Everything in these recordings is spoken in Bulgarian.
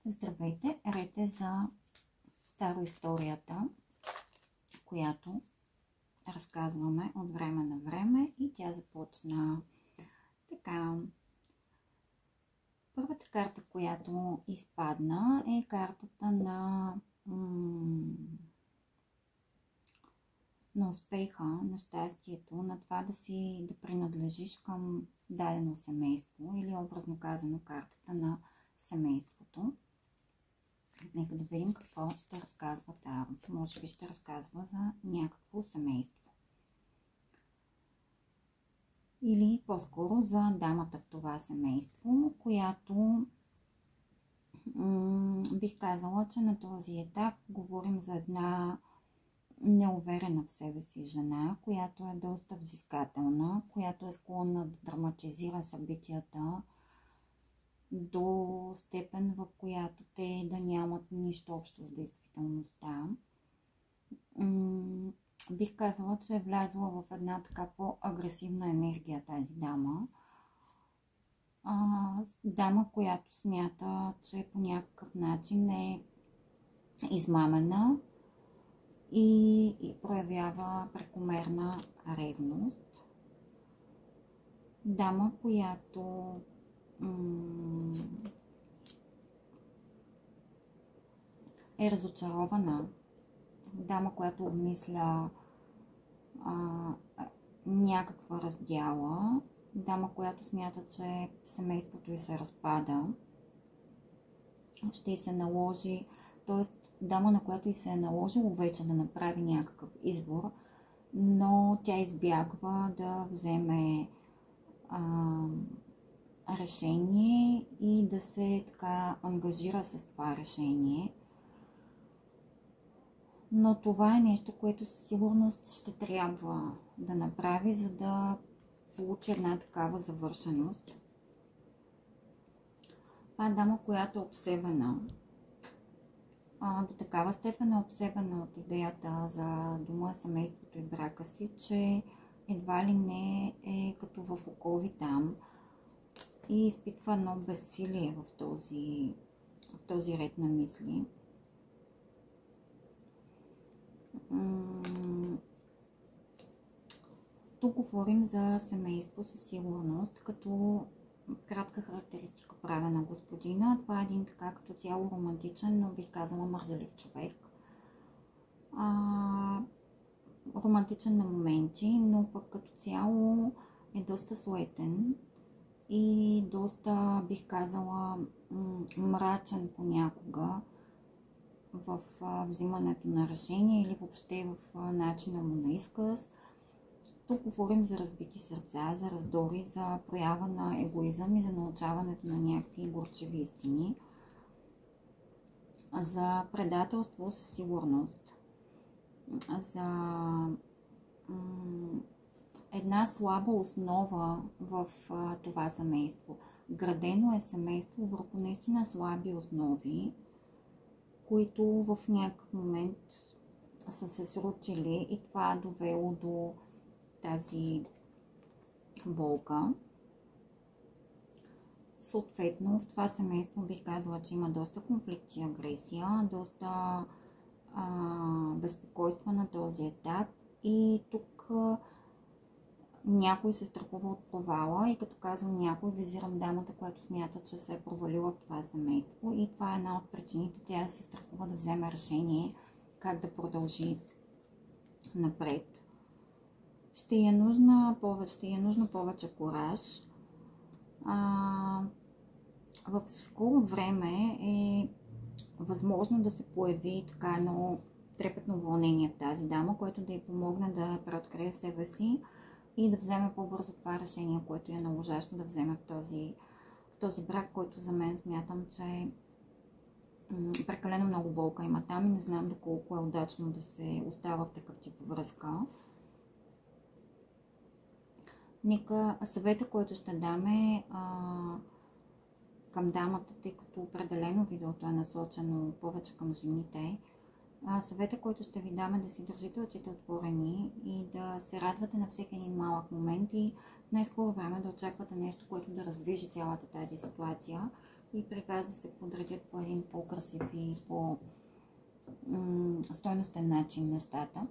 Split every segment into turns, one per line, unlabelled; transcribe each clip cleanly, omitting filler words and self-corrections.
Здравейте! Ред е за тароисторията, която разказваме от време на време и тя започна така. Първата карта, която изпадна, е картата на успеха, на щастието, на това да принадлежиш към дадено семейство или образно казано картата на семейството. Нека да видим какво ще разказва Таро. Може би ще разказва за някакво семейство. Или по-скоро за дамата в това семейство, която бих казала, че на този етап говорим за една неуверена в себе си жена, която е доста взискателна, която е склонна да драматизира събитията до степен, в която те да нямат нищо общо с действителността. Бих казала, че е влязла в една така по-агресивна енергия тази дама. Дама, която смята, че по някакъв начин е измамена и проявява прекомерна ревност. Дама, която е разочарована. Дама, която обмисля някаква раздяла. Дама, която смята, че семейството й се разпада. Ще й се наложи, т.е. дама, на която й се е наложило вече да направи някакъв избор, но тя избягва да вземе решение и да се така ангажира с това решение. Но това е нещо, което със сигурност ще трябва да направи, за да получи една такава завършеност. Това е дама, която е обсебена. До такава степен е обсебена от идеята за дома, семейството и брака си, че едва ли не е като в окови там и изпитва едно безсилие в този ред на мисли. Тук говорим за семейство със сигурност, като кратка характеристика правя на господина. Това е един така като цяло романтичен, но бих казала мързелив човек. Романтичен на моменти, но пък като цяло е доста суетен и доста, бих казала, мрачен понякога в взимането на решение или въобще в начина му на изказ. Тук говорим за разбити сърца, за раздори, за проява на егоизъм и за научаването на някакви горчеви истини, за предателство със сигурност, за една слаба основа в това семейство. Градено е семейство върху наистина слаби основи, които в някакъв момент са се срутили и това е довело до тази болка. Съответно, в това семейство бих казала, че има доста конфликти и агресия, доста безпокойство на този етап и тук някой се страхува от провала и като казвам някой, визирам дамата, която смята, че се е провалила в това семейство и това е една от причините тя да се страхува да вземе решение как да продължи напред. Ще е нужно повече кураж. В скоро време е възможно да се появи така едно трепетно вълнение в тази дама, което да й помогне да преоткрие себе си и да вземе по-бързо това решение, което е наложащо да вземе в този брак, който за мен смятам, че прекалено много болка има там и не знам доколко е удачно да се остава в такъв тип връзка. Нека съвета, който ще даме към дамата, тъй като определено видеото е насочено повече към жените, съвета, който ще ви дам е да си държите очите отворени и да се радвате на всеки един малък момент и в най-скоро време да очаквате нещо, което да раздвижи цялата тази ситуация, и при вас да се подредят по един по-красив и по-стойностен начин нещата.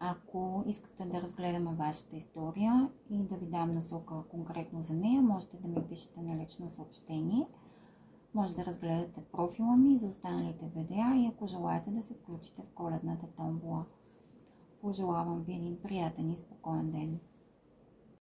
Ако искате да разгледаме вашата история и да ви дам насока конкретно за нея, можете да ми пишете на лично съобщение. Може да разгледате профила ми за останалите видеа и ако желаете да се включите в коледната томбола. Пожелавам ви един приятен и спокоен ден!